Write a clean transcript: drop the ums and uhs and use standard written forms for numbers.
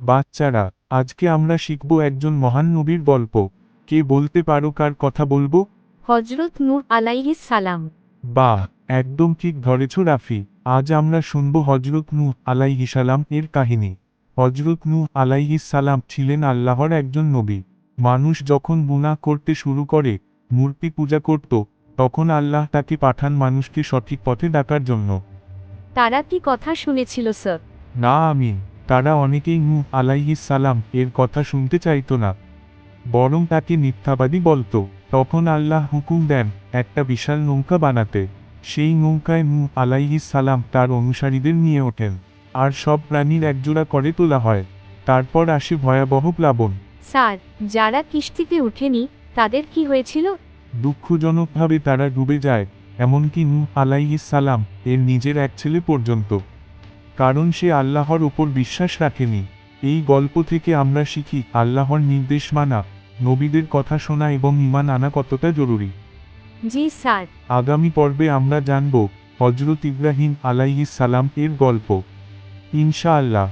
বাচ্চারা, আজকে আমরা শিখব একজন মহান নবীর গল্প। কে বলতে পারো কার কথা বলবো? হজরত নূহ আলাইহিস সালাম। বাহ, একদম ঠিক ধরেছ রাফি। আজ আমরা শুনব হজরত নূহ আলাইহিস সালাম এর কাহিনী। হজরত নূহ আলাইহিস সালাম ছিলেন আল্লাহর একজন নবী। মানুষ যখন গুনাহ করতে শুরু করে, মূর্তি পূজা করত, তখন আল্লাহ তাকে পাঠান মানুষকে সঠিক পথে ডাকার জন্য। তারা কি কথা শুনেছিল স্যার? না আমিন, তারা অনেকেই নূহ আলাইহিস সালাম এর কথা শুনতে চাইত না, বরং তাকে মিথ্যাবাদী বলতো। তখন আল্লাহ হুকুম দেন একটা বিশাল নৌকা বানাতে। সেই নৌকায় নূহ আলাইহিস সালাম তার অনুসারীদের নিয়ে ওঠেন, আর সব প্রাণীর একজোড়া করে তোলা হয়। তারপর আসে ভয়াবহ প্লাবন। স্যার, যারা কিস্তিতে ওঠেনি তাদের কি হয়েছিল? দুঃখজনকভাবে তারা ডুবে যায়, এমনকি নূহ আলাইহিস সালাম এর নিজের এক ছেলে পর্যন্ত, কারণ সে আল্লাহর ওপর বিশ্বাস রাখেনি। এই গল্প থেকে আমরা শিখি আল্লাহর নির্দেশ মানা, নবীদের কথা শোনা এবং ঈমান আনা কতটা জরুরি। জি স্যার। আগামী পর্বে আমরা জানব হজরত ইব্রাহিম আলাইহিস সালাম এর গল্প। ইনশাআল্লাহ।